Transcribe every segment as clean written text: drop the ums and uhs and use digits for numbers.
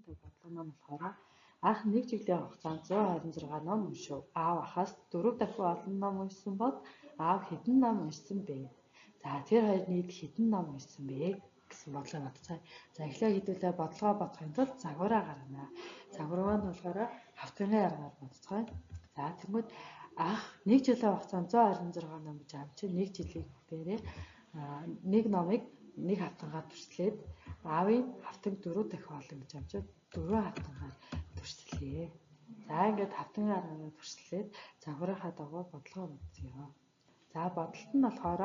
тав бодлого ном болохоор анх 1 жилийн хугацаанд 126 ном уншив. Аав ахаас 4 дахин олон ном уншсан бол аав хэдэн ном уншсан бэ? За тэр хоёр нийт хэдэн ном уншсан бэ гэсэн бодлого бодцгаая. За эхлээ хэдүүлээ бодлогоо бодохын тулд загвараа гаргана. Загвараа нь болохоор хавтганы аргаар бодцгаая. За тэгвэл анх 1 жилийн хугацаанд 126 ном гэж аав чинь 1 жилийн бүгдээрээ нэг номыг нэг хавтангаар туршлээд аавын хавтаг 4 дахин олон гэж амжиж 4 хавтангаар туршлээ. За ингээд хавтганы аргаар туршлээд загварынхаа дагуу бодлогоо бодъё. За бодолт нь болохоор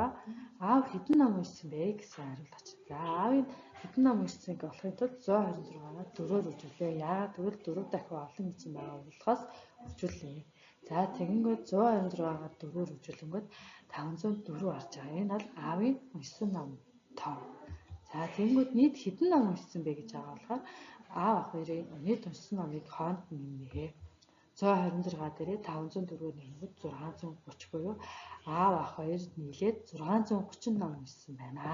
аав хэдэн ном уншсан бэ гэсэн хариулт очив. За аавын хэдэн ном уншсан гэх болохын тулд 126-аар 4-оор үржүүлээ. Яагаад гэвэл 4 дахин олон гэсэн байгаа болохоос үржүүлээ. За тэгэнгүүт 126-аар 4-оор үржүүлэнгүүт 504 орж байгаа. Энэ бол аавын уншсан ном тоо. За тэгэнгүүт нийт хэдэн ном уншсан бэ гэж байгаа болохоор аав ах хоёрын нийт уншсан номыг хоонд нэмнэ. 126 дээрээ 504-ээр нэмэхэд 630 буюу аав ах хоёр нийлээд 630 ном уншсан байна.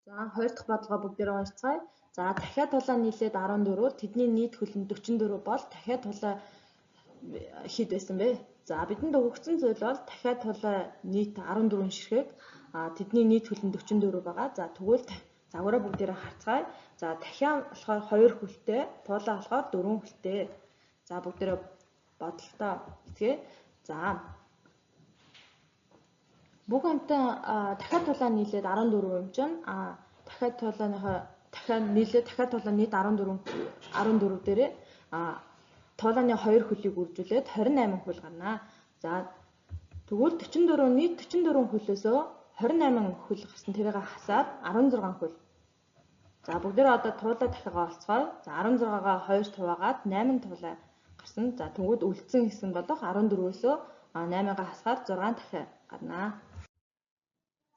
За 2 дахь бодлогоо бүгдээрээ уншицгаая. За дахиад тулаа нийлээд 14, тэдний нийт хөлн 44 бол дахиад тулаа хэд байсан бэ? За бидэнд өгөгдсөн зүйл бол дахиад тулаа нийт 14 ширхэг, тэдний нийт хөлн 44 байгаа. За тэгвэл загвараа бүгдээрээ харцгаая. За дахиад болохоор 2 хөлтэй, тулаа болохоор 4 хөлтэй. За бүгдээрээ бодлолтоо үзье. За бүх хамтаа дахиад тулаа нийлээд 14 юм чинь дахиад тулаа нийт 14 дээрээ тулааны 2 хөлийг үржүүлээд 28 хөл гарна. За тэгвэл 44 нийт 44 хөлөөсөө 28 хөл гарсан тэрийг хасаад 16 хөл. За бүгдээрээ одоо туулаа дахиагаа олцгоё. За 16-гаа 2 хуваагаад 8 туулаа гарсан. За тэгвэл үлдсэн хэсэг болох 14-өөсөө 8-гаа хасгаад 6 дахиад гарна.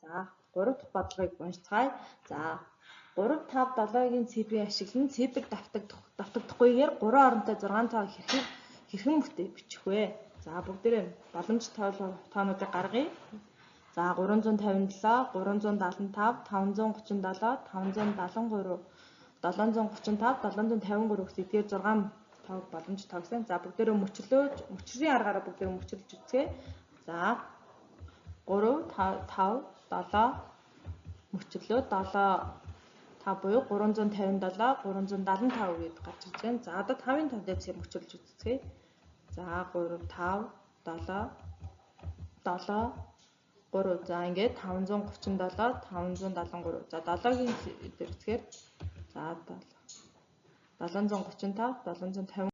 За 3 дахь бодлогыг уншицгаая. За 3, 5, 7-гийн цэврийг ашиглан цэвэр давтагдахгүйгээр 3 оронтой 6 тоо хэрхэн бичих вэ? За бүгдээрээ боломж тоонуудыг гаргая. За 357, 375, 537, 573, 735, 753 гэсэн эдгээр 6 тоог боломж тоогсон. За бүгдээрээ мөчрийн аргаараа бүгдээрээ мөчрлөж үзье. За 3, 5, 7 мөчрлөө 7 5 буюу 357, 375 гээд гарч ирж байна. За одоо 5-ын тоо дээр зэрэг мөчрлөж үзье. За 3, 5, 7, 7, 3. За ингээд 537, 573. За 7-гийн дээр үзэхээр за 735, 750